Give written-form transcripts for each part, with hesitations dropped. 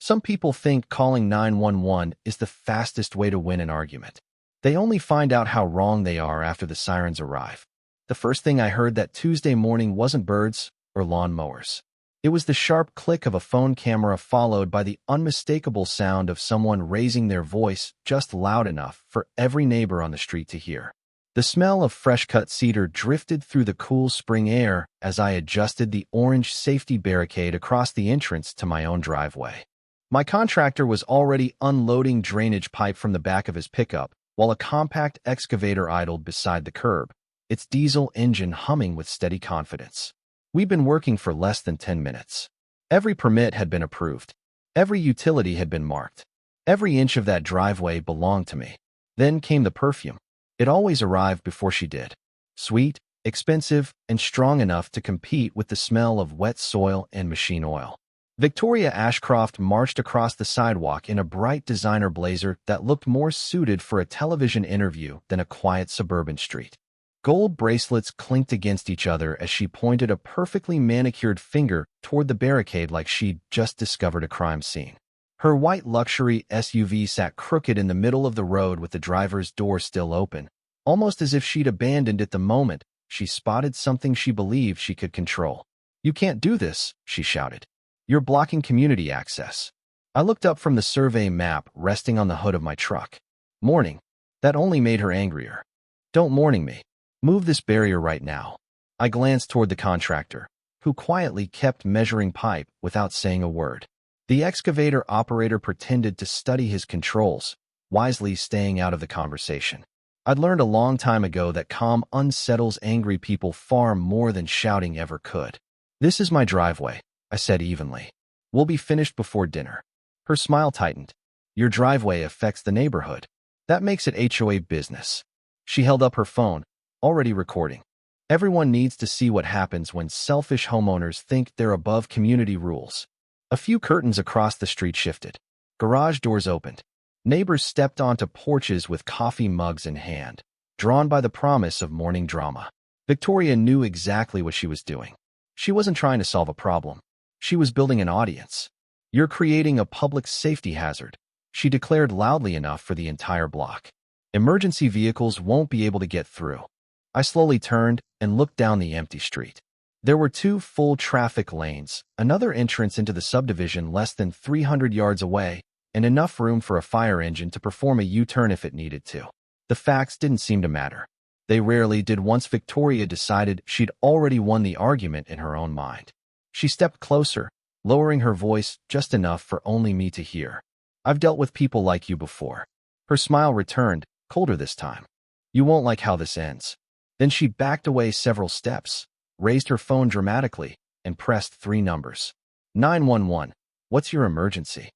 Some people think calling 911 is the fastest way to win an argument. They only find out how wrong they are after the sirens arrive. The first thing I heard that Tuesday morning wasn't birds or lawn mowers. It was the sharp click of a phone camera followed by the unmistakable sound of someone raising their voice just loud enough for every neighbor on the street to hear. The smell of fresh-cut cedar drifted through the cool spring air as I adjusted the orange safety barricade across the entrance to my own driveway. My contractor was already unloading drainage pipe from the back of his pickup, while a compact excavator idled beside the curb, its diesel engine humming with steady confidence. We'd been working for less than 10 minutes. Every permit had been approved. Every utility had been marked. Every inch of that driveway belonged to me. Then came the perfume. It always arrived before she did. Sweet, expensive, and strong enough to compete with the smell of wet soil and machine oil. Victoria Ashcroft marched across the sidewalk in a bright designer blazer that looked more suited for a television interview than a quiet suburban street. Gold bracelets clinked against each other as she pointed a perfectly manicured finger toward the barricade like she'd just discovered a crime scene. Her white luxury SUV sat crooked in the middle of the road with the driver's door still open, almost as if she'd abandoned it the moment she spotted something she believed she could control. "You can't do this," she shouted. "You're blocking community access." I looked up from the survey map resting on the hood of my truck. Morning. That only made her angrier. "Don't morning me. Move this barrier right now." I glanced toward the contractor, who quietly kept measuring pipe without saying a word. The excavator operator pretended to study his controls, wisely staying out of the conversation. I'd learned a long time ago that calm unsettles angry people far more than shouting ever could. "This is my driveway," I said evenly. "We'll be finished before dinner." Her smile tightened. "Your driveway affects the neighborhood. That makes it HOA business." She held up her phone, already recording. Everyone needs to see what happens when selfish homeowners think they're above community rules. A few curtains across the street shifted. Garage doors opened. Neighbors stepped onto porches with coffee mugs in hand, drawn by the promise of morning drama. Victoria knew exactly what she was doing. She wasn't trying to solve a problem. She was building an audience. "You're creating a public safety hazard," she declared loudly enough for the entire block. "Emergency vehicles won't be able to get through." I slowly turned and looked down the empty street. There were 2 full traffic lanes, another entrance into the subdivision less than 300 yards away, and enough room for a fire engine to perform a U-turn if it needed to. The facts didn't seem to matter. They rarely did once Victoria decided she'd already won the argument in her own mind. She stepped closer, lowering her voice just enough for only me to hear. "I've dealt with people like you before." Her smile returned, colder this time. "You won't like how this ends." Then she backed away several steps, raised her phone dramatically, and pressed 3 numbers. 911, what's your emergency?"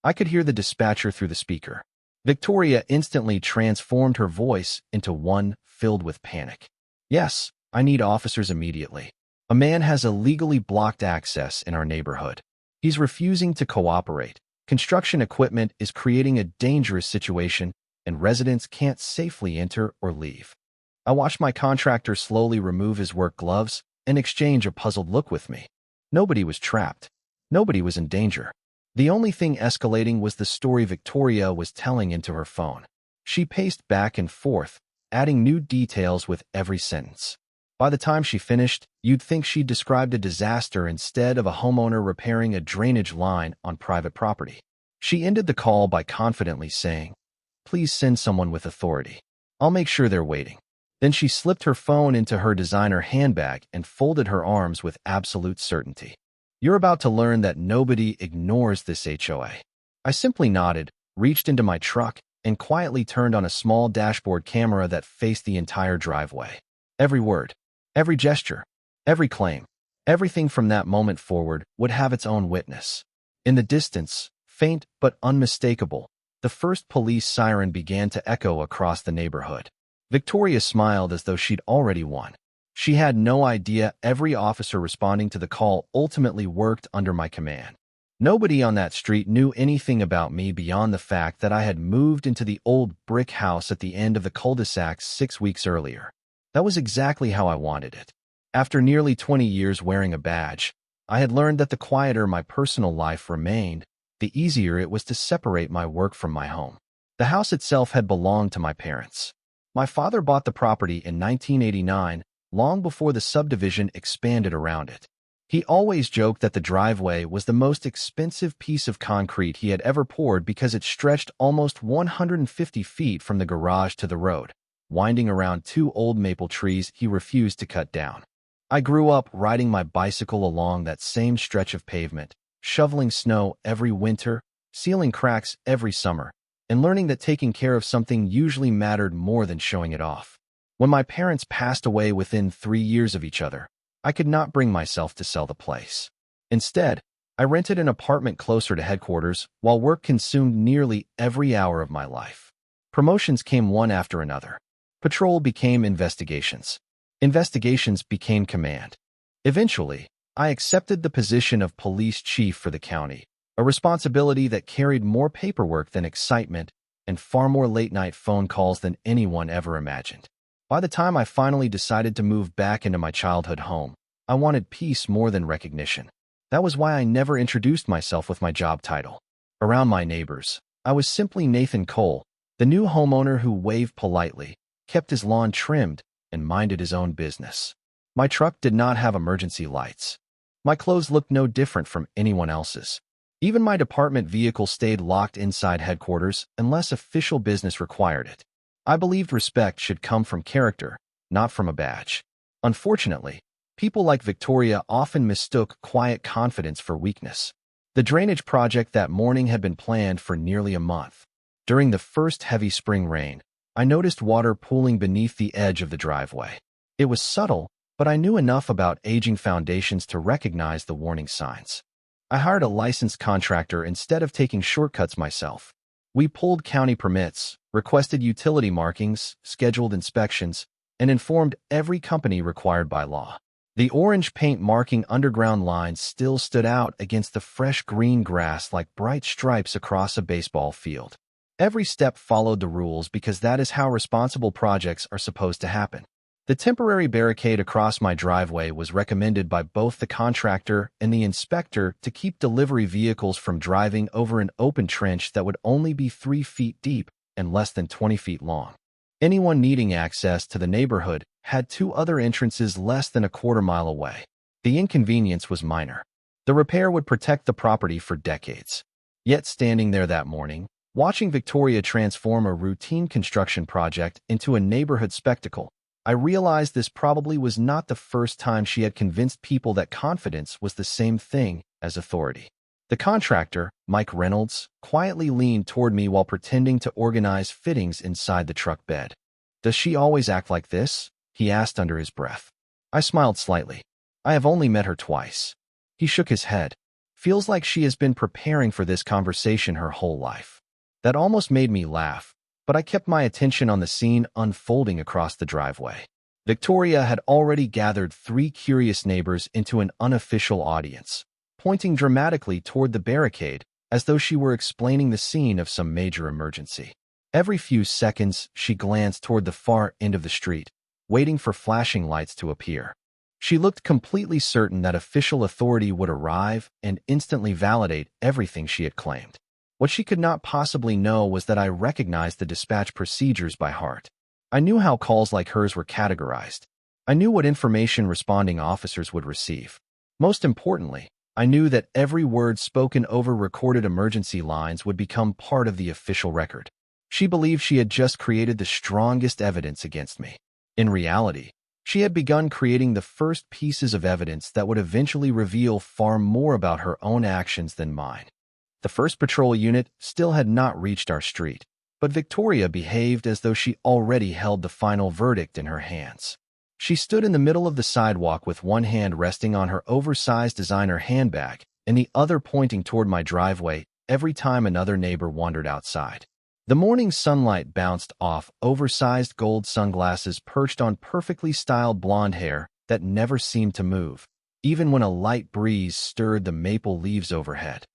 I could hear the dispatcher through the speaker. Victoria instantly transformed her voice into one filled with panic. "Yes, I need officers immediately. A man has illegally blocked access in our neighborhood. He's refusing to cooperate. Construction equipment is creating a dangerous situation, and residents can't safely enter or leave." I watched my contractor slowly remove his work gloves and exchange a puzzled look with me. Nobody was trapped. Nobody was in danger. The only thing escalating was the story Victoria was telling into her phone. She paced back and forth, adding new details with every sentence. By the time she finished, you'd think she'd described a disaster instead of a homeowner repairing a drainage line on private property. She ended the call by confidently saying, "Please send someone with authority. I'll make sure they're waiting." Then she slipped her phone into her designer handbag and folded her arms with absolute certainty. "You're about to learn that nobody ignores this HOA." I simply nodded, reached into my truck, and quietly turned on a small dashboard camera that faced the entire driveway. Every word, every gesture, every claim, everything from that moment forward would have its own witness. In the distance, faint but unmistakable, the first police siren began to echo across the neighborhood. Victoria smiled as though she'd already won. She had no idea every officer responding to the call ultimately worked under my command. Nobody on that street knew anything about me beyond the fact that I had moved into the old brick house at the end of the cul-de-sac 6 weeks earlier. That was exactly how I wanted it. After nearly 20 years wearing a badge, I had learned that the quieter my personal life remained, the easier it was to separate my work from my home. The house itself had belonged to my parents. My father bought the property in 1989, long before the subdivision expanded around it. He always joked that the driveway was the most expensive piece of concrete he had ever poured because it stretched almost 150 feet from the garage to the road, winding around two old maple trees he refused to cut down. I grew up riding my bicycle along that same stretch of pavement, shoveling snow every winter, sealing cracks every summer, and learning that taking care of something usually mattered more than showing it off. When my parents passed away within 3 years of each other, I could not bring myself to sell the place. Instead, I rented an apartment closer to headquarters while work consumed nearly every hour of my life. Promotions came one after another. Patrol became investigations. Investigations became command. Eventually, I accepted the position of police chief for the county, a responsibility that carried more paperwork than excitement and far more late-night phone calls than anyone ever imagined. By the time I finally decided to move back into my childhood home, I wanted peace more than recognition. That was why I never introduced myself with my job title. Around my neighbors, I was simply Nathan Cole, the new homeowner who waved politely, kept his lawn trimmed, and minded his own business. My truck did not have emergency lights. My clothes looked no different from anyone else's. Even my department vehicle stayed locked inside headquarters unless official business required it. I believed respect should come from character, not from a badge. Unfortunately, people like Victoria often mistook quiet confidence for weakness. The drainage project that morning had been planned for nearly a month. During the first heavy spring rain, I noticed water pooling beneath the edge of the driveway. It was subtle, but I knew enough about aging foundations to recognize the warning signs. I hired a licensed contractor instead of taking shortcuts myself. We pulled county permits, requested utility markings, scheduled inspections, and informed every company required by law. The orange paint marking underground lines still stood out against the fresh green grass like bright stripes across a baseball field. Every step followed the rules because that is how responsible projects are supposed to happen. The temporary barricade across my driveway was recommended by both the contractor and the inspector to keep delivery vehicles from driving over an open trench that would only be 3 feet deep and less than 20 feet long. Anyone needing access to the neighborhood had 2 other entrances less than a quarter-mile away. The inconvenience was minor. The repair would protect the property for decades. Yet standing there that morning, watching Victoria transform a routine construction project into a neighborhood spectacle, I realized this probably was not the first time she had convinced people that confidence was the same thing as authority. The contractor, Mike Reynolds, quietly leaned toward me while pretending to organize fittings inside the truck bed. "Does she always act like this?" he asked under his breath. I smiled slightly. "I have only met her twice." He shook his head. "Feels like she has been preparing for this conversation her whole life." That almost made me laugh, but I kept my attention on the scene unfolding across the driveway. Victoria had already gathered 3 curious neighbors into an unofficial audience, pointing dramatically toward the barricade as though she were explaining the scene of some major emergency. Every few seconds, she glanced toward the far end of the street, waiting for flashing lights to appear. She looked completely certain that official authority would arrive and instantly validate everything she had claimed. What she could not possibly know was that I recognized the dispatch procedures by heart. I knew how calls like hers were categorized. I knew what information responding officers would receive. Most importantly, I knew that every word spoken over recorded emergency lines would become part of the official record. She believed she had just created the strongest evidence against me. In reality, she had begun creating the first pieces of evidence that would eventually reveal far more about her own actions than mine. The first patrol unit still had not reached our street, but Victoria behaved as though she already held the final verdict in her hands. She stood in the middle of the sidewalk with one hand resting on her oversized designer handbag and the other pointing toward my driveway every time another neighbor wandered outside. The morning sunlight bounced off oversized gold sunglasses perched on perfectly styled blonde hair that never seemed to move, even when a light breeze stirred the maple leaves overhead.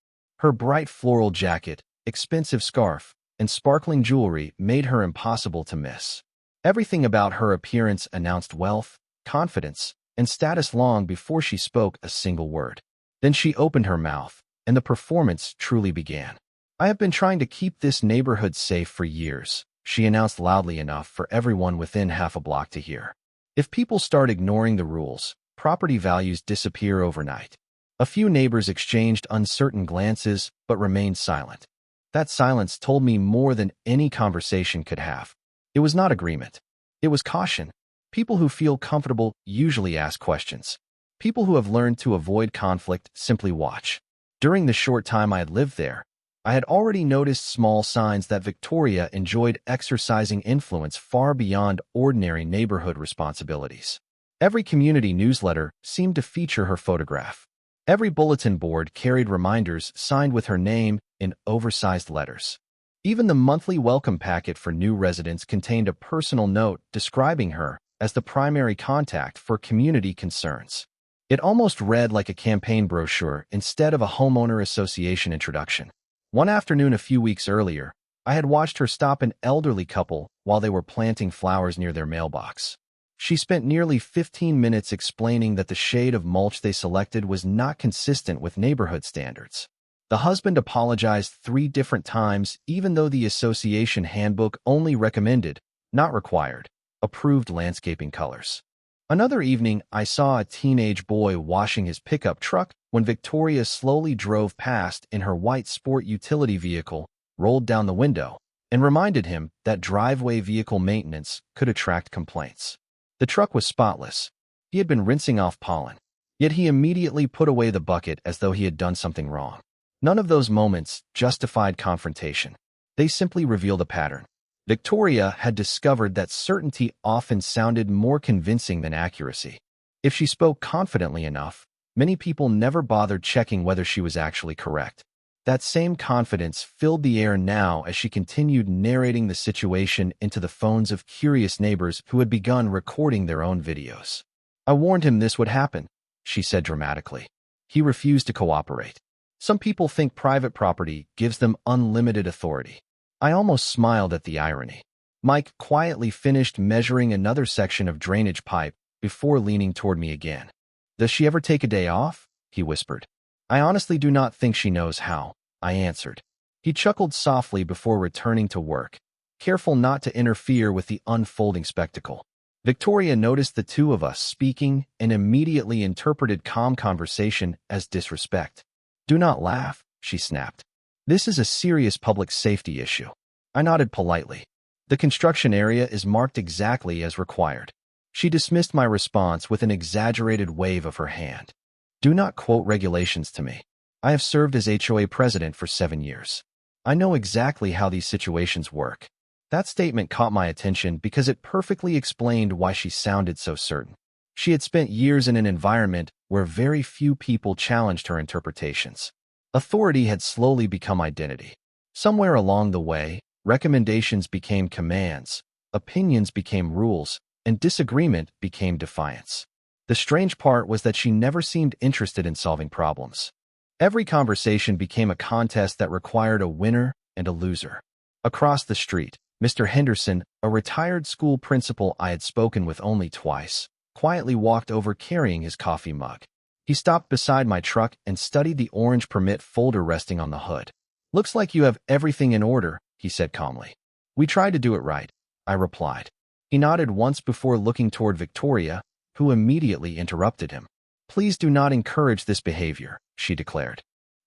Her bright floral jacket, expensive scarf, and sparkling jewelry made her impossible to miss. Everything about her appearance announced wealth, confidence, and status long before she spoke a single word. Then she opened her mouth, and the performance truly began. "I have been trying to keep this neighborhood safe for years," she announced loudly enough for everyone within half a block to hear. "If people start ignoring the rules, property values disappear overnight." A few neighbors exchanged uncertain glances but remained silent. That silence told me more than any conversation could have. It was not agreement. It was caution. People who feel comfortable usually ask questions. People who have learned to avoid conflict simply watch. During the short time I had lived there, I had already noticed small signs that Victoria enjoyed exercising influence far beyond ordinary neighborhood responsibilities. Every community newsletter seemed to feature her photograph. Every bulletin board carried reminders signed with her name in oversized letters. Even the monthly welcome packet for new residents contained a personal note describing her as the primary contact for community concerns. It almost read like a campaign brochure instead of a homeowner association introduction. One afternoon a few weeks earlier, I had watched her stop an elderly couple while they were planting flowers near their mailbox. She spent nearly 15 minutes explaining that the shade of mulch they selected was not consistent with neighborhood standards. The husband apologized 3 different times, even though the association handbook only recommended, not required, approved landscaping colors. Another evening, I saw a teenage boy washing his pickup truck when Victoria slowly drove past in her white sport utility vehicle, rolled down the window, and reminded him that driveway vehicle maintenance could attract complaints. The truck was spotless. He had been rinsing off pollen. Yet he immediately put away the bucket as though he had done something wrong. None of those moments justified confrontation. They simply revealed a pattern. Victoria had discovered that certainty often sounded more convincing than accuracy. If she spoke confidently enough, many people never bothered checking whether she was actually correct. That same confidence filled the air now as she continued narrating the situation into the phones of curious neighbors who had begun recording their own videos. "I warned him this would happen," she said dramatically. "He refused to cooperate. Some people think private property gives them unlimited authority." I almost smiled at the irony. Mike quietly finished measuring another section of drainage pipe before leaning toward me again. "Does she ever take a day off?" he whispered. "I honestly do not think she knows how," I answered. He chuckled softly before returning to work, careful not to interfere with the unfolding spectacle. Victoria noticed the two of us speaking and immediately interpreted calm conversation as disrespect. "Do not laugh," she snapped. "This is a serious public safety issue." I nodded politely. "The construction area is marked exactly as required." She dismissed my response with an exaggerated wave of her hand. "Do not quote regulations to me. I have served as HOA President for 7 years. I know exactly how these situations work." That statement caught my attention because it perfectly explained why she sounded so certain. She had spent years in an environment where very few people challenged her interpretations. Authority had slowly become identity. Somewhere along the way, recommendations became commands, opinions became rules, and disagreement became defiance. The strange part was that she never seemed interested in solving problems. Every conversation became a contest that required a winner and a loser. Across the street, Mr. Henderson, a retired school principal I had spoken with only twice, quietly walked over carrying his coffee mug. He stopped beside my truck and studied the orange permit folder resting on the hood. "Looks like you have everything in order," he said calmly. "We tried to do it right," I replied. He nodded once before looking toward Victoria, who immediately interrupted him. "Please do not encourage this behavior," she declared.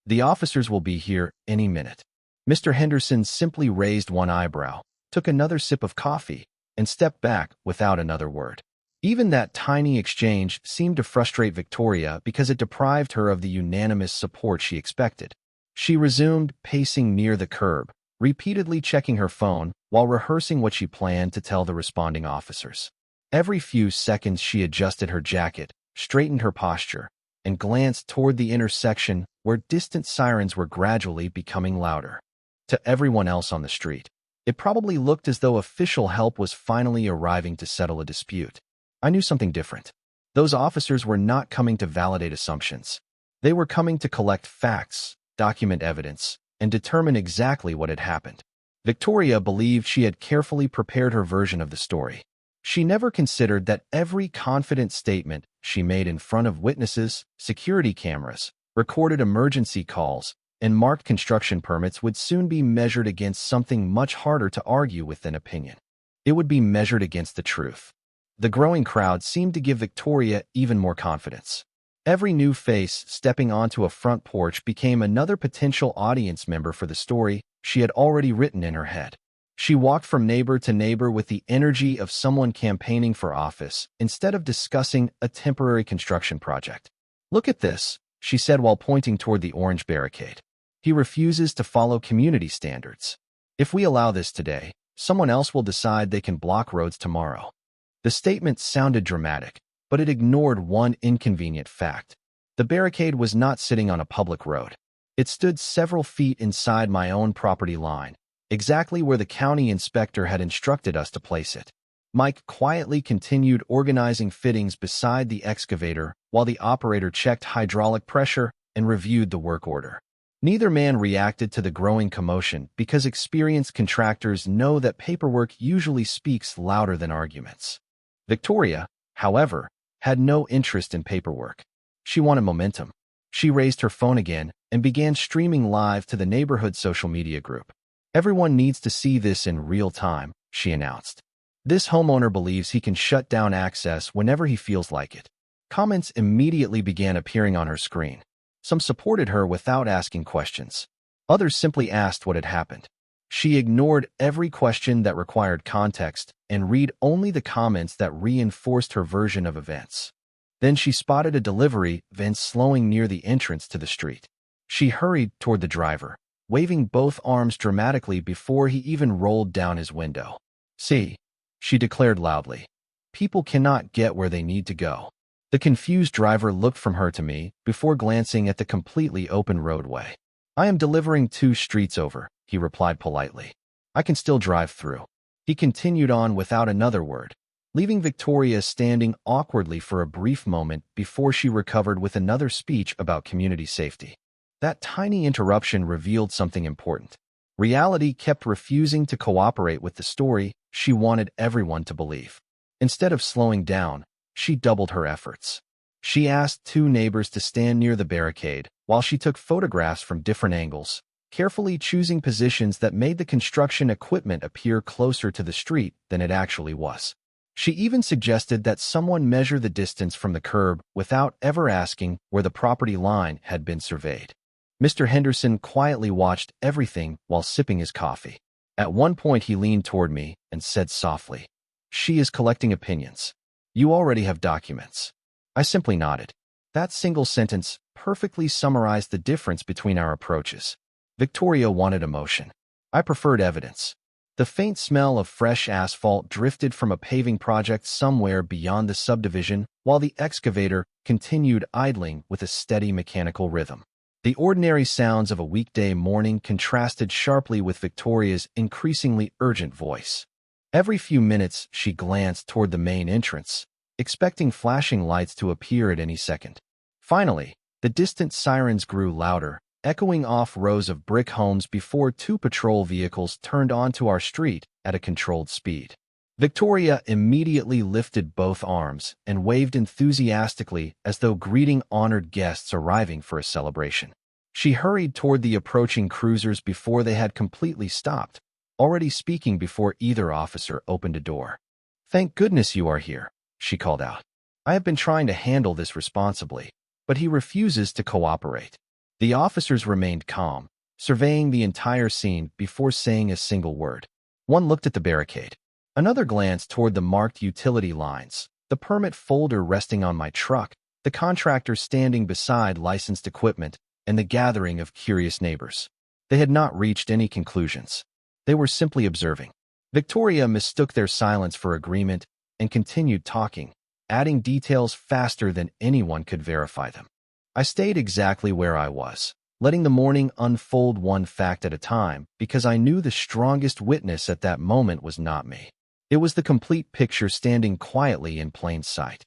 "The officers will be here any minute." Mr. Henderson simply raised one eyebrow, took another sip of coffee, and stepped back without another word. Even that tiny exchange seemed to frustrate Victoria because it deprived her of the unanimous support she expected. She resumed pacing near the curb, repeatedly checking her phone while rehearsing what she planned to tell the responding officers. Every few seconds she adjusted her jacket, straightened her posture, and glanced toward the intersection where distant sirens were gradually becoming louder. To everyone else on the street, it probably looked as though official help was finally arriving to settle a dispute. I knew something different. Those officers were not coming to validate assumptions. They were coming to collect facts, document evidence, and determine exactly what had happened. Victoria believed she had carefully prepared her version of the story. She never considered that every confident statement she made in front of witnesses, security cameras, recorded emergency calls, and marked construction permits would soon be measured against something much harder to argue with than opinion. It would be measured against the truth. The growing crowd seemed to give Victoria even more confidence. Every new face stepping onto a front porch became another potential audience member for the story she had already written in her head. She walked from neighbor to neighbor with the energy of someone campaigning for office instead of discussing a temporary construction project. "Look at this," she said while pointing toward the orange barricade. "He refuses to follow community standards. If we allow this today, someone else will decide they can block roads tomorrow." The statement sounded dramatic, but it ignored one inconvenient fact. The barricade was not sitting on a public road. It stood several feet inside my own property line, exactly where the county inspector had instructed us to place it. Mike quietly continued organizing fittings beside the excavator while the operator checked hydraulic pressure and reviewed the work order. Neither man reacted to the growing commotion because experienced contractors know that paperwork usually speaks louder than arguments. Victoria, however, had no interest in paperwork. She wanted momentum. She raised her phone again and began streaming live to the neighborhood social media group. "Everyone needs to see this in real time," she announced. "This homeowner believes he can shut down access whenever he feels like it." Comments immediately began appearing on her screen. Some supported her without asking questions. Others simply asked what had happened. She ignored every question that required context and read only the comments that reinforced her version of events. Then she spotted a delivery van slowing near the entrance to the street. She hurried toward the driver, waving both arms dramatically before he even rolled down his window. "See," she declared loudly. "People cannot get where they need to go." The confused driver looked from her to me before glancing at the completely open roadway. "I am delivering 2 streets over," he replied politely. "I can still drive through." He continued on without another word, leaving Victoria standing awkwardly for a brief moment before she recovered with another speech about community safety. That tiny interruption revealed something important. Reality kept refusing to cooperate with the story she wanted everyone to believe. Instead of slowing down, she doubled her efforts. She asked 2 neighbors to stand near the barricade while she took photographs from different angles, carefully choosing positions that made the construction equipment appear closer to the street than it actually was. She even suggested that someone measure the distance from the curb without ever asking where the property line had been surveyed. Mr. Henderson quietly watched everything while sipping his coffee. At one point he leaned toward me and said softly, "She is collecting opinions. You already have documents." I simply nodded. That single sentence perfectly summarized the difference between our approaches. Victoria wanted emotion. I preferred evidence. The faint smell of fresh asphalt drifted from a paving project somewhere beyond the subdivision, while the excavator continued idling with a steady mechanical rhythm. The ordinary sounds of a weekday morning contrasted sharply with Victoria's increasingly urgent voice. Every few minutes she glanced toward the main entrance, expecting flashing lights to appear at any second. Finally, the distant sirens grew louder, echoing off rows of brick homes before 2 patrol vehicles turned onto our street at a controlled speed. Victoria immediately lifted both arms and waved enthusiastically as though greeting honored guests arriving for a celebration. She hurried toward the approaching cruisers before they had completely stopped, already speaking before either officer opened a door. "Thank goodness you are here," she called out. "I have been trying to handle this responsibly, but he refuses to cooperate." The officers remained calm, surveying the entire scene before saying a single word. One looked at the barricade. Another glanced toward the marked utility lines, the permit folder resting on my truck, the contractor standing beside licensed equipment, and the gathering of curious neighbors. They had not reached any conclusions. They were simply observing. Victoria mistook their silence for agreement and continued talking, adding details faster than anyone could verify them. I stayed exactly where I was, letting the morning unfold one fact at a time because I knew the strongest witness at that moment was not me. It was the complete picture standing quietly in plain sight.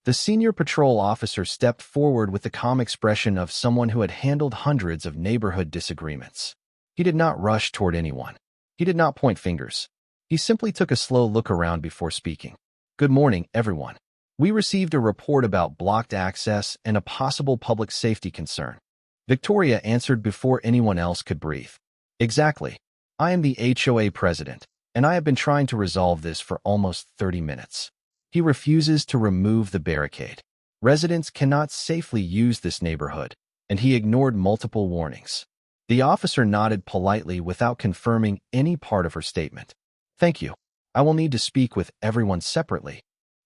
The senior patrol officer stepped forward with the calm expression of someone who had handled hundreds of neighborhood disagreements. He did not rush toward anyone. He did not point fingers. He simply took a slow look around before speaking. "Good morning, everyone. We received a report about blocked access and a possible public safety concern. Victoria answered before anyone else could breathe. Exactly. I am the HOA President, and I have been trying to resolve this for almost 30 minutes. He refuses to remove the barricade. Residents cannot safely use this neighborhood, and he ignored multiple warnings. The officer nodded politely without confirming any part of her statement. Thank you. I will need to speak with everyone separately.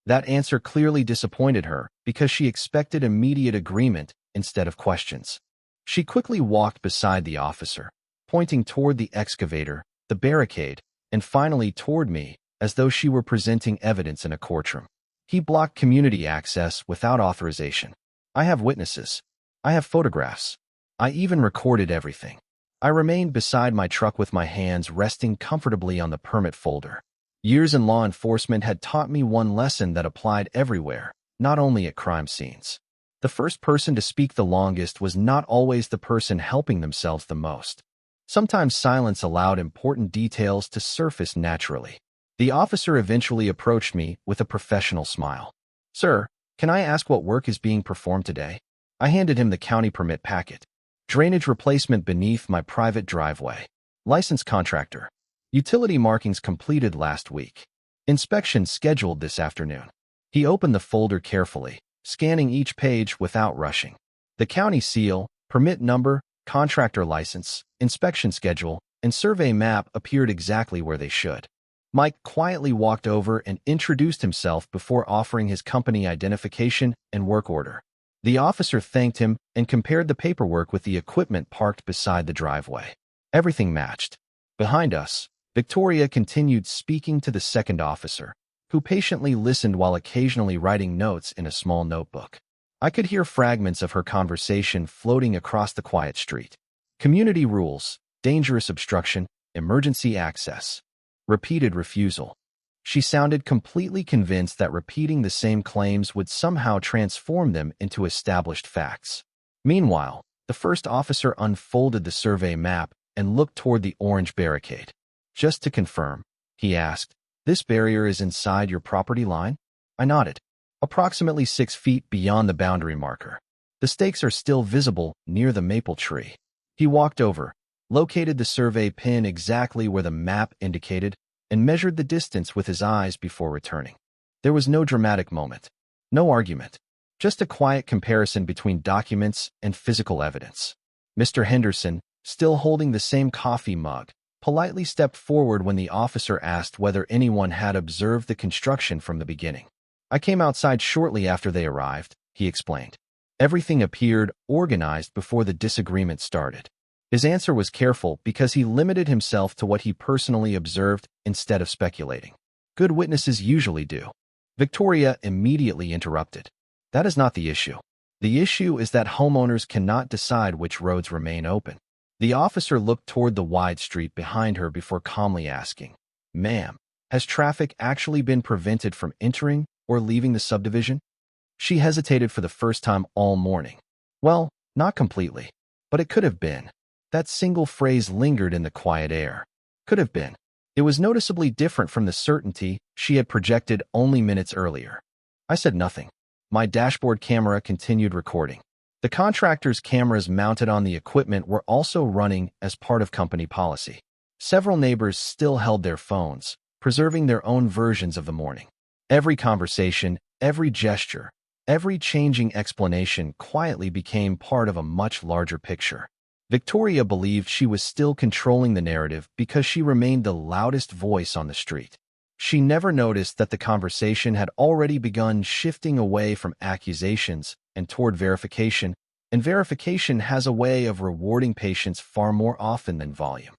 That answer clearly disappointed her because she expected immediate agreement instead of questions. She quickly walked beside the officer, pointing toward the excavator, the barricade, and finally toward me, as though she were presenting evidence in a courtroom. He blocked community access without authorization. I have witnesses. I have photographs. I even recorded everything. I remained beside my truck with my hands resting comfortably on the permit folder. Years in law enforcement had taught me one lesson that applied everywhere, not only at crime scenes. The first person to speak the longest was not always the person helping themselves the most. Sometimes silence allowed important details to surface naturally. The officer eventually approached me with a professional smile. Sir, can I ask what work is being performed today? I handed him the county permit packet. Drainage replacement beneath my private driveway. Licensed contractor. Utility markings completed last week. Inspection scheduled this afternoon. He opened the folder carefully, scanning each page without rushing. The county seal, permit number, contractor license, inspection schedule, and survey map appeared exactly where they should. Mike quietly walked over and introduced himself before offering his company identification and work order. The officer thanked him and compared the paperwork with the equipment parked beside the driveway. Everything matched. Behind us, Victoria continued speaking to the second officer, who patiently listened while occasionally writing notes in a small notebook. I could hear fragments of her conversation floating across the quiet street. Community rules, dangerous obstruction, emergency access, repeated refusal. She sounded completely convinced that repeating the same claims would somehow transform them into established facts. Meanwhile, the first officer unfolded the survey map and looked toward the orange barricade. Just to confirm, he asked, this barrier is inside your property line? I nodded. Approximately 6 feet beyond the boundary marker. The stakes are still visible near the maple tree. He walked over, located the survey pin exactly where the map indicated, and measured the distance with his eyes before returning. There was no dramatic moment, no argument, just a quiet comparison between documents and physical evidence. Mr. Henderson, still holding the same coffee mug, politely stepped forward when the officer asked whether anyone had observed the construction from the beginning. I came outside shortly after they arrived, he explained. Everything appeared organized before the disagreement started. His answer was careful because he limited himself to what he personally observed instead of speculating. Good witnesses usually do. Victoria immediately interrupted. That is not the issue. The issue is that homeowners cannot decide which roads remain open. The officer looked toward the wide street behind her before calmly asking, Ma'am, has traffic actually been prevented from entering or leaving the subdivision? She hesitated for the first time all morning. Well, not completely, but it could have been. That single phrase lingered in the quiet air. Could have been. It was noticeably different from the certainty she had projected only minutes earlier. I said nothing. My dashboard camera continued recording. The contractor's cameras mounted on the equipment were also running as part of company policy. Several neighbors still held their phones, preserving their own versions of the morning. Every conversation, every gesture, every changing explanation quietly became part of a much larger picture. Victoria believed she was still controlling the narrative because she remained the loudest voice on the street. She never noticed that the conversation had already begun shifting away from accusations and toward verification, and verification has a way of rewarding patience far more often than volume.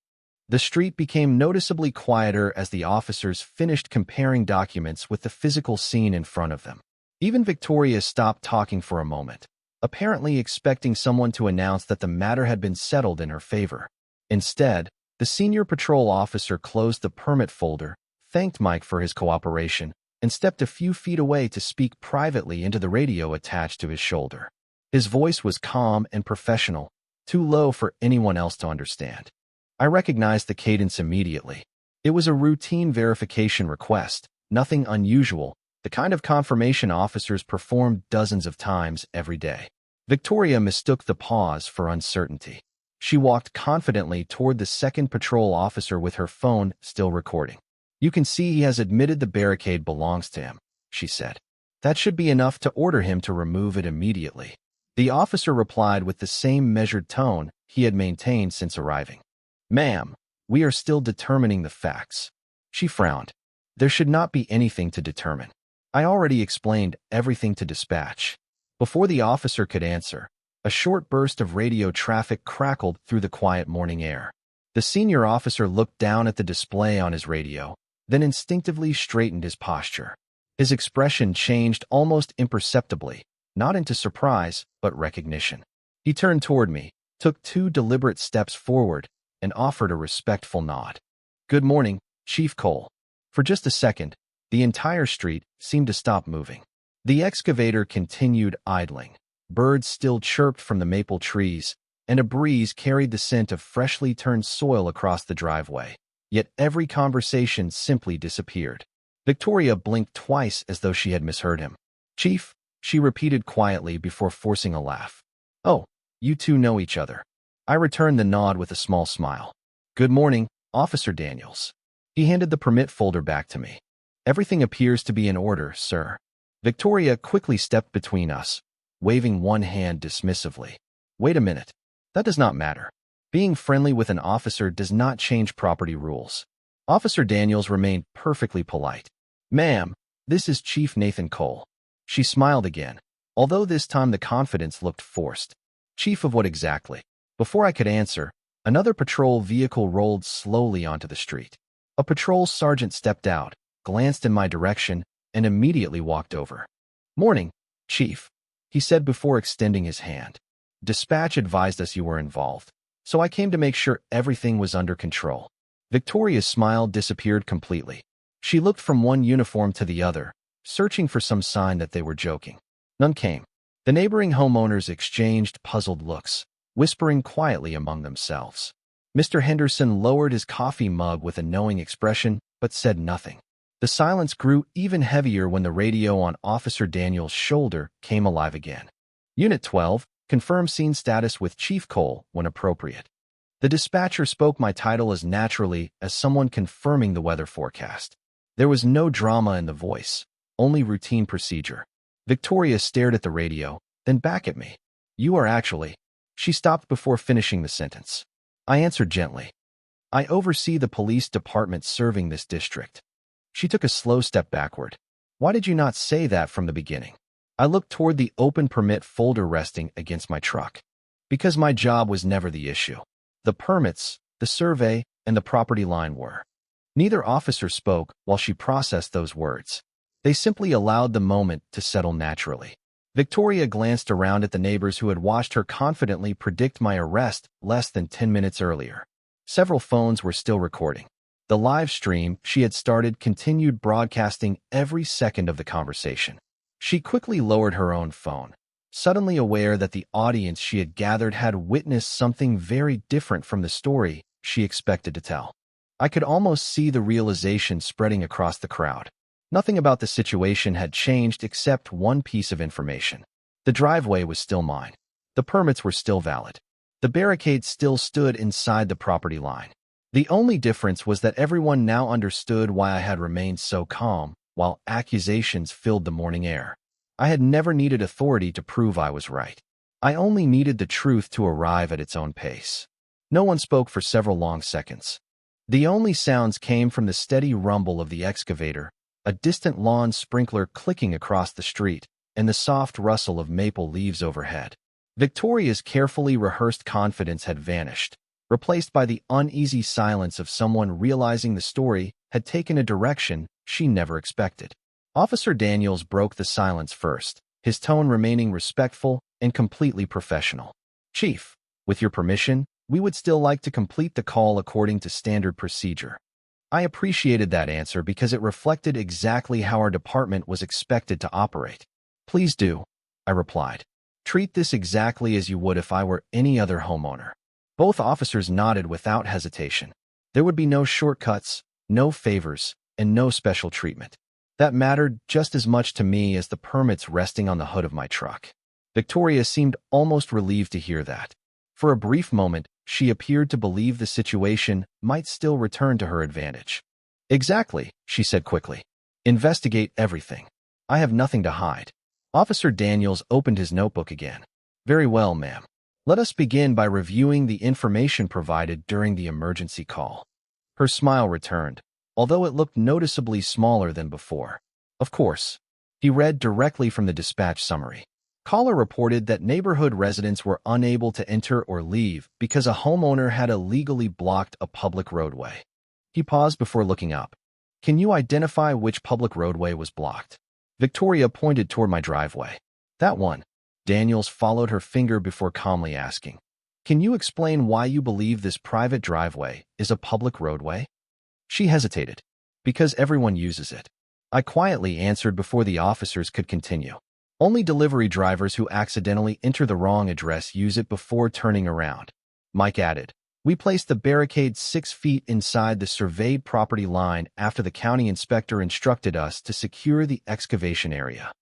The street became noticeably quieter as the officers finished comparing documents with the physical scene in front of them. Even Victoria stopped talking for a moment, apparently expecting someone to announce that the matter had been settled in her favor. Instead, the senior patrol officer closed the permit folder, thanked Mike for his cooperation, and stepped a few feet away to speak privately into the radio attached to his shoulder. His voice was calm and professional, too low for anyone else to understand. I recognized the cadence immediately. It was a routine verification request, nothing unusual, the kind of confirmation officers perform dozens of times every day. Victoria mistook the pause for uncertainty. She walked confidently toward the second patrol officer with her phone still recording. "You can see he has admitted the barricade belongs to him," she said. "That should be enough to order him to remove it immediately." The officer replied with the same measured tone he had maintained since arriving. "Ma'am, we are still determining the facts." She frowned. "There should not be anything to determine. I already explained everything to dispatch." Before the officer could answer, a short burst of radio traffic crackled through the quiet morning air. The senior officer looked down at the display on his radio, then instinctively straightened his posture. His expression changed almost imperceptibly, not into surprise, but recognition. He turned toward me, took 2 deliberate steps forward, and offered a respectful nod. "Good morning, Chief Cole." For just a second, the entire street seemed to stop moving. The excavator continued idling. Birds still chirped from the maple trees, and a breeze carried the scent of freshly turned soil across the driveway. Yet every conversation simply disappeared. Victoria blinked twice as though she had misheard him. "Chief," she repeated quietly before forcing a laugh. "Oh, you two know each other." I returned the nod with a small smile. "Good morning, Officer Daniels." He handed the permit folder back to me. "Everything appears to be in order, sir." Victoria quickly stepped between us, waving one hand dismissively. "Wait a minute. That does not matter. Being friendly with an officer does not change property rules." Officer Daniels remained perfectly polite. "Ma'am, this is Chief Nathan Cole." She smiled again, although this time the confidence looked forced. "Chief of what exactly?" Before I could answer, another patrol vehicle rolled slowly onto the street. A patrol sergeant stepped out, glanced in my direction, and immediately walked over. "Morning, Chief," he said before extending his hand. "Dispatch advised us you were involved, so I came to make sure everything was under control." Victoria's smile disappeared completely. She looked from one uniform to the other, searching for some sign that they were joking. None came. The neighboring homeowners exchanged puzzled looks, whispering quietly among themselves. Mr. Henderson lowered his coffee mug with a knowing expression, but said nothing. The silence grew even heavier when the radio on Officer Daniels' shoulder came alive again. "Unit 12, confirm scene status with Chief Cole when appropriate." The dispatcher spoke my title as naturally as someone confirming the weather forecast. There was no drama in the voice, only routine procedure. Victoria stared at the radio, then back at me. "You are actually—" She stopped before finishing the sentence. I answered gently. "I oversee the police department serving this district." She took a slow step backward. "Why did you not say that from the beginning?" I looked toward the open permit folder resting against my truck. "Because my job was never the issue. The permits, the survey, and the property line were." Neither officer spoke while she processed those words. They simply allowed the moment to settle naturally. Victoria glanced around at the neighbors who had watched her confidently predict my arrest less than 10 minutes earlier. Several phones were still recording. The live stream she had started continued broadcasting every second of the conversation. She quickly lowered her own phone, suddenly aware that the audience she had gathered had witnessed something very different from the story she expected to tell. I could almost see the realization spreading across the crowd. Nothing about the situation had changed except one piece of information. The driveway was still mine. The permits were still valid. The barricade still stood inside the property line. The only difference was that everyone now understood why I had remained so calm while accusations filled the morning air. I had never needed authority to prove I was right. I only needed the truth to arrive at its own pace. No one spoke for several long seconds. The only sounds came from the steady rumble of the excavator, a distant lawn sprinkler clicking across the street, and the soft rustle of maple leaves overhead. Victoria's carefully rehearsed confidence had vanished, replaced by the uneasy silence of someone realizing the story had taken a direction she never expected. Officer Daniels broke the silence first, his tone remaining respectful and completely professional. "Chief, with your permission, we would still like to complete the call according to standard procedure." I appreciated that answer because it reflected exactly how our department was expected to operate. "Please do," I replied. "Treat this exactly as you would if I were any other homeowner." Both officers nodded without hesitation. There would be no shortcuts, no favors, and no special treatment. That mattered just as much to me as the permits resting on the hood of my truck. Victoria seemed almost relieved to hear that. For a brief moment, she appeared to believe the situation might still return to her advantage. Exactly, she said quickly. Investigate everything. I have nothing to hide. Officer Daniels opened his notebook again. Very well, ma'am. Let us begin by reviewing the information provided during the emergency call. Her smile returned, although it looked noticeably smaller than before. Of course. He read directly from the dispatch summary. Caller reported that neighborhood residents were unable to enter or leave because a homeowner had illegally blocked a public roadway. He paused before looking up. Can you identify which public roadway was blocked? Victoria pointed toward my driveway. That one. Daniels followed her finger before calmly asking, can you explain why you believe this private driveway is a public roadway? She hesitated. Because everyone uses it. I quietly answered before the officers could continue. Only delivery drivers who accidentally enter the wrong address use it before turning around. Mike added, we placed the barricade 6 feet inside the surveyed property line after the county inspector instructed us to secure the excavation area.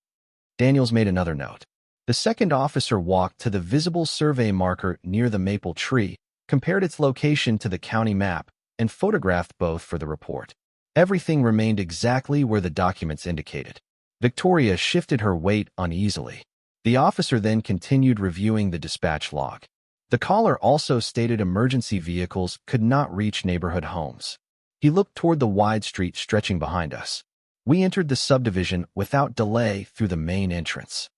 Daniels made another note. The second officer walked to the visible survey marker near the maple tree, compared its location to the county map, and photographed both for the report. Everything remained exactly where the documents indicated. Victoria shifted her weight uneasily. The officer then continued reviewing the dispatch log. The caller also stated emergency vehicles could not reach neighborhood homes. He looked toward the wide street stretching behind us. We entered the subdivision without delay through the main entrance.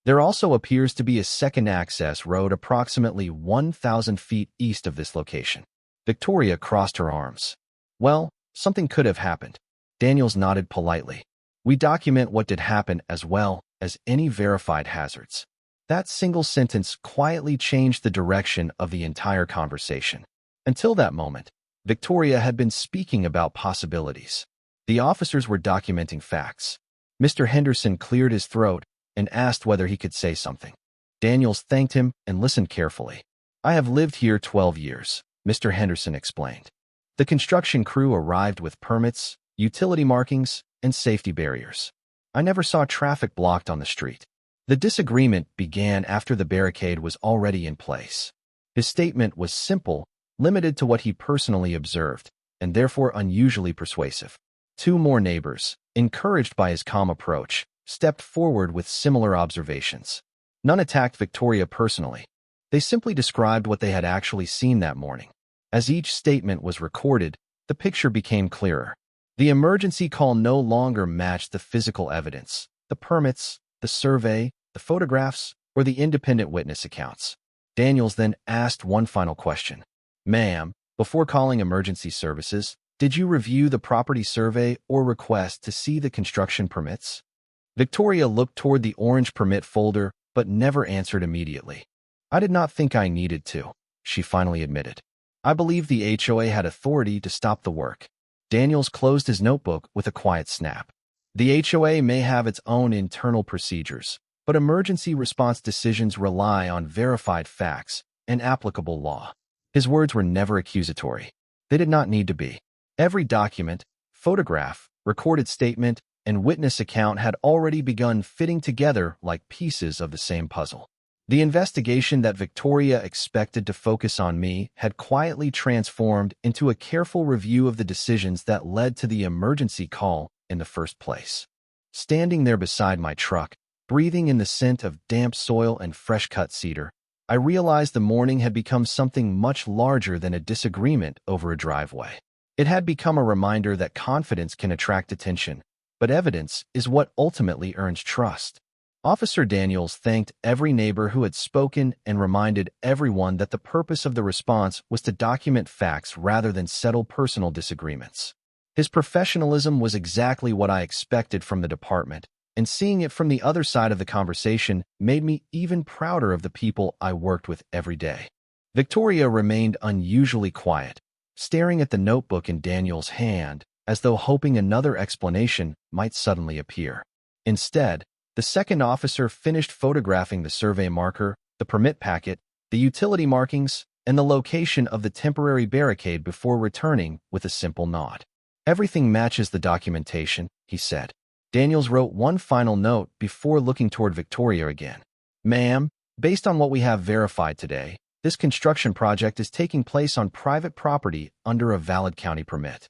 There also appears to be a second access road approximately 1,000 feet east of this location. Victoria crossed her arms. Well, something could have happened. Daniels nodded politely. We document what did happen as well as any verified hazards. That single sentence quietly changed the direction of the entire conversation. Until that moment, Victoria had been speaking about possibilities. The officers were documenting facts. Mr. Henderson cleared his throat and asked whether he could say something. Daniels thanked him and listened carefully. I have lived here 12 years, Mr. Henderson explained. The construction crew arrived with permits, utility markings, and safety barriers. I never saw traffic blocked on the street. The disagreement began after the barricade was already in place. His statement was simple, limited to what he personally observed, and therefore unusually persuasive. 2 more neighbors, encouraged by his calm approach, stepped forward with similar observations. None attacked Victoria personally. They simply described what they had actually seen that morning. As each statement was recorded, the picture became clearer. The emergency call no longer matched the physical evidence, the permits, the survey, the photographs, or the independent witness accounts. Daniels then asked one final question. Ma'am, before calling emergency services, did you review the property survey or request to see the construction permits? Victoria looked toward the orange permit folder but never answered immediately. I did not think I needed to, she finally admitted. I believe the HOA had authority to stop the work. Daniels closed his notebook with a quiet snap. The HOA may have its own internal procedures, but emergency response decisions rely on verified facts and applicable law. His words were never accusatory. They did not need to be. Every document, photograph, recorded statement, and witness account had already begun fitting together like pieces of the same puzzle. The investigation that Victoria expected to focus on me had quietly transformed into a careful review of the decisions that led to the emergency call in the first place. Standing there beside my truck, breathing in the scent of damp soil and fresh-cut cedar, I realized the morning had become something much larger than a disagreement over a driveway. It had become a reminder that confidence can attract attention, but evidence is what ultimately earns trust. Officer Daniels thanked every neighbor who had spoken and reminded everyone that the purpose of the response was to document facts rather than settle personal disagreements. His professionalism was exactly what I expected from the department, and seeing it from the other side of the conversation made me even prouder of the people I worked with every day. Victoria remained unusually quiet, staring at the notebook in Daniel's hand as though hoping another explanation might suddenly appear. Instead, the second officer finished photographing the survey marker, the permit packet, the utility markings, and the location of the temporary barricade before returning with a simple nod. Everything matches the documentation, he said. Daniels wrote one final note before looking toward Victoria again. Ma'am, based on what we have verified today, this construction project is taking place on private property under a valid county permit.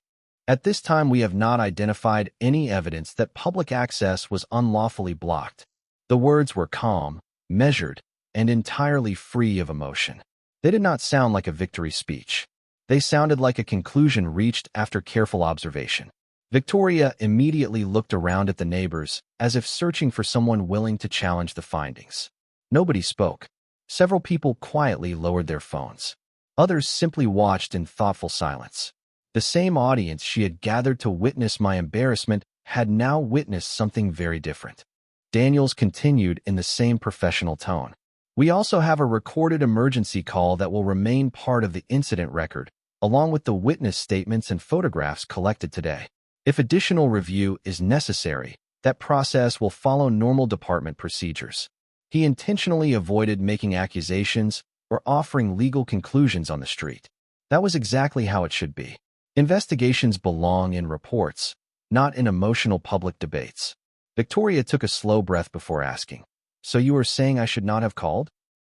At this time, we have not identified any evidence that public access was unlawfully blocked. The words were calm, measured, and entirely free of emotion. They did not sound like a victory speech. They sounded like a conclusion reached after careful observation. Victoria immediately looked around at the neighbors, as if searching for someone willing to challenge the findings. Nobody spoke. Several people quietly lowered their phones. Others simply watched in thoughtful silence. The same audience she had gathered to witness my embarrassment had now witnessed something very different. Daniels continued in the same professional tone. We also have a recorded emergency call that will remain part of the incident record, along with the witness statements and photographs collected today. If additional review is necessary, that process will follow normal department procedures. He intentionally avoided making accusations or offering legal conclusions on the street. That was exactly how it should be. Investigations belong in reports, not in emotional public debates. Victoria took a slow breath before asking, "So you are saying I should not have called?"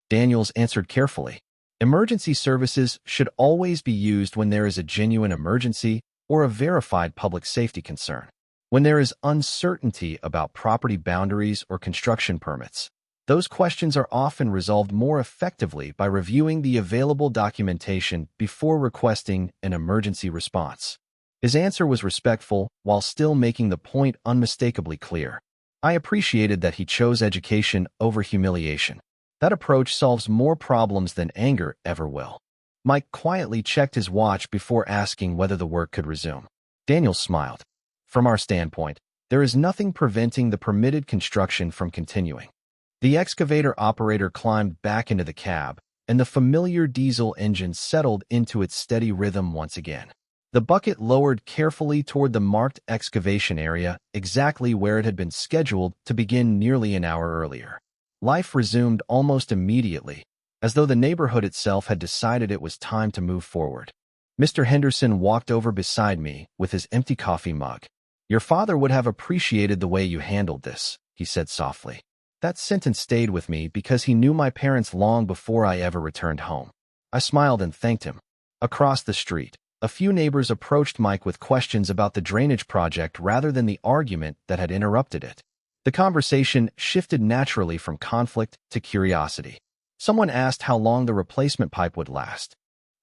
Daniels answered carefully. Emergency services should always be used when there is a genuine emergency or a verified public safety concern. When there is uncertainty about property boundaries or construction permits, those questions are often resolved more effectively by reviewing the available documentation before requesting an emergency response. His answer was respectful while still making the point unmistakably clear. I appreciated that he chose education over humiliation. That approach solves more problems than anger ever will. Mike quietly checked his watch before asking whether the work could resume. Daniel smiled. From our standpoint, there is nothing preventing the permitted construction from continuing. The excavator operator climbed back into the cab, and the familiar diesel engine settled into its steady rhythm once again. The bucket lowered carefully toward the marked excavation area, exactly where it had been scheduled to begin nearly an hour earlier. Life resumed almost immediately, as though the neighborhood itself had decided it was time to move forward. Mr. Henderson walked over beside me with his empty coffee mug. "Your father would have appreciated the way you handled this," he said softly. That sentence stayed with me because he knew my parents long before I ever returned home. I smiled and thanked him. Across the street, a few neighbors approached Mike with questions about the drainage project rather than the argument that had interrupted it. The conversation shifted naturally from conflict to curiosity. Someone asked how long the replacement pipe would last.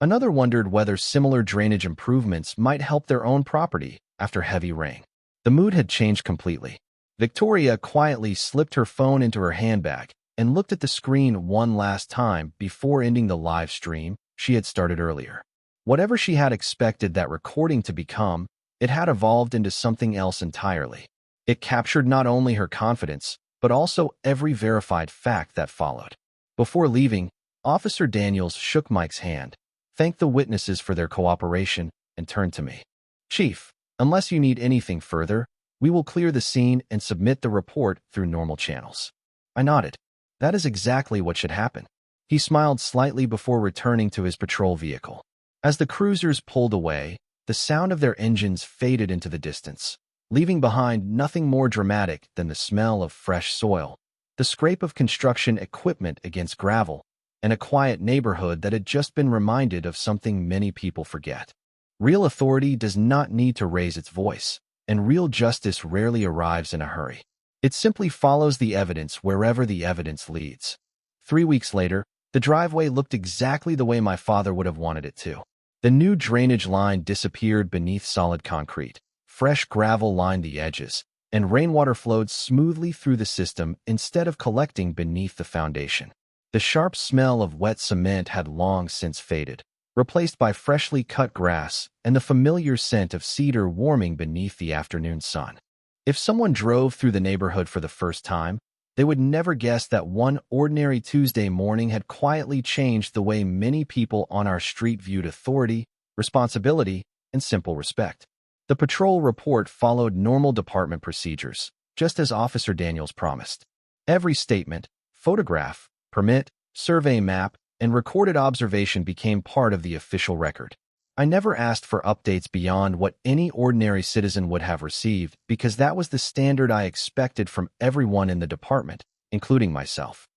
Another wondered whether similar drainage improvements might help their own property after heavy rain. The mood had changed completely. Victoria quietly slipped her phone into her handbag and looked at the screen one last time before ending the live stream she had started earlier. Whatever she had expected that recording to become, it had evolved into something else entirely. It captured not only her confidence, but also every verified fact that followed. Before leaving, Officer Daniels shook Mike's hand, thanked the witnesses for their cooperation, and turned to me. "Chief, unless you need anything further, we will clear the scene and submit the report through normal channels." I nodded. That is exactly what should happen. He smiled slightly before returning to his patrol vehicle. As the cruisers pulled away, the sound of their engines faded into the distance, leaving behind nothing more dramatic than the smell of fresh soil, the scrape of construction equipment against gravel, and a quiet neighborhood that had just been reminded of something many people forget. Real authority does not need to raise its voice, and real justice rarely arrives in a hurry. It simply follows the evidence wherever the evidence leads. 3 weeks later, the driveway looked exactly the way my father would have wanted it to. The new drainage line disappeared beneath solid concrete. Fresh gravel lined the edges, and rainwater flowed smoothly through the system instead of collecting beneath the foundation. The sharp smell of wet cement had long since faded, replaced by freshly cut grass and the familiar scent of cedar warming beneath the afternoon sun. If someone drove through the neighborhood for the first time, they would never guess that one ordinary Tuesday morning had quietly changed the way many people on our street viewed authority, responsibility, and simple respect. The patrol report followed normal department procedures, just as Officer Daniels promised. Every statement, photograph, permit, survey map, and recorded observation became part of the official record. I never asked for updates beyond what any ordinary citizen would have received because that was the standard I expected from everyone in the department, including myself.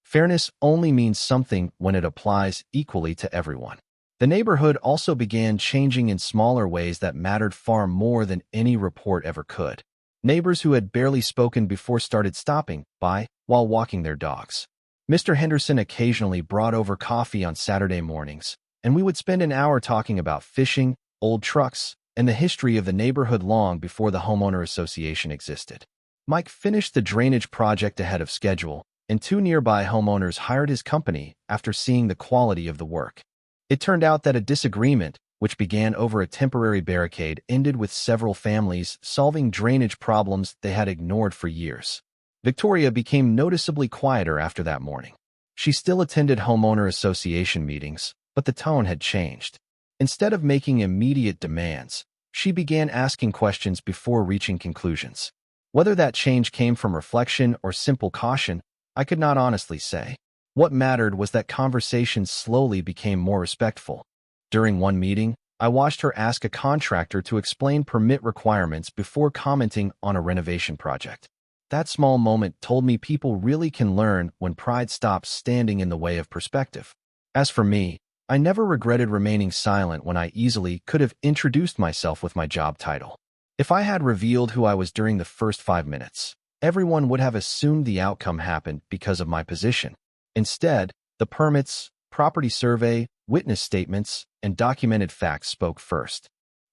Fairness only means something when it applies equally to everyone. The neighborhood also began changing in smaller ways that mattered far more than any report ever could. Neighbors who had barely spoken before started stopping by while walking their dogs. Mr. Henderson occasionally brought over coffee on Saturday mornings, and we would spend an hour talking about fishing, old trucks, and the history of the neighborhood long before the homeowner association existed. Mike finished the drainage project ahead of schedule, and 2 nearby homeowners hired his company after seeing the quality of the work. It turned out that a disagreement, which began over a temporary barricade, ended with several families solving drainage problems they had ignored for years. Victoria became noticeably quieter after that morning. She still attended homeowner association meetings, but the tone had changed. Instead of making immediate demands, she began asking questions before reaching conclusions. Whether that change came from reflection or simple caution, I could not honestly say. What mattered was that conversations slowly became more respectful. During one meeting, I watched her ask a contractor to explain permit requirements before commenting on a renovation project. That small moment told me people really can learn when pride stops standing in the way of perspective. As for me, I never regretted remaining silent when I easily could have introduced myself with my job title. If I had revealed who I was during the first 5 minutes, everyone would have assumed the outcome happened because of my position. Instead, the permits, property survey, witness statements, and documented facts spoke first.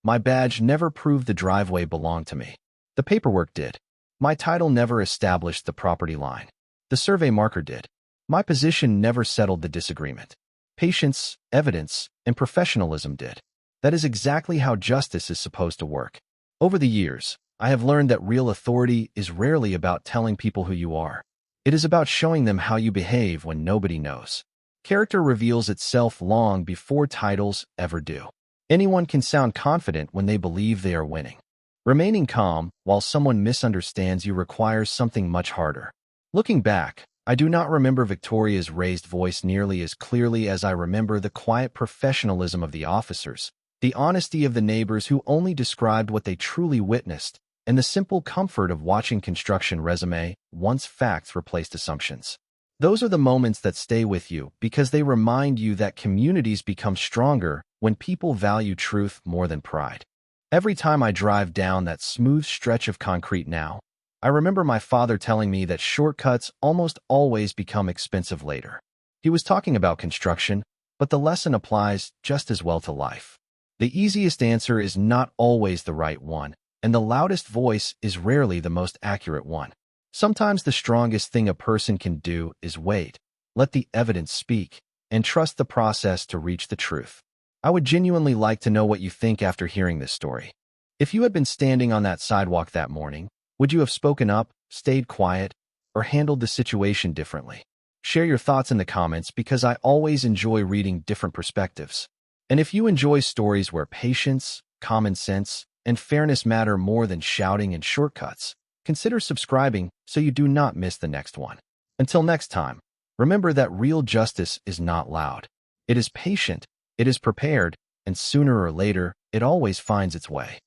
My badge never proved the driveway belonged to me. The paperwork did. My title never established the property line. The survey marker did. My position never settled the disagreement. Patience, evidence, and professionalism did. That is exactly how justice is supposed to work. Over the years, I have learned that real authority is rarely about telling people who you are. It is about showing them how you behave when nobody knows. Character reveals itself long before titles ever do. Anyone can sound confident when they believe they are winning. Remaining calm while someone misunderstands you requires something much harder. Looking back, I do not remember Victoria's raised voice nearly as clearly as I remember the quiet professionalism of the officers, the honesty of the neighbors who only described what they truly witnessed, and the simple comfort of watching construction resume once facts replaced assumptions. Those are the moments that stay with you because they remind you that communities become stronger when people value truth more than pride. Every time I drive down that smooth stretch of concrete now, I remember my father telling me that shortcuts almost always become expensive later. He was talking about construction, but the lesson applies just as well to life. The easiest answer is not always the right one, and the loudest voice is rarely the most accurate one. Sometimes the strongest thing a person can do is wait, let the evidence speak, and trust the process to reach the truth. I would genuinely like to know what you think after hearing this story. If you had been standing on that sidewalk that morning, would you have spoken up, stayed quiet, or handled the situation differently? Share your thoughts in the comments because I always enjoy reading different perspectives. And if you enjoy stories where patience, common sense, and fairness matter more than shouting and shortcuts, consider subscribing so you do not miss the next one. Until next time, remember that real justice is not loud. It is patient, it is prepared, and sooner or later, it always finds its way.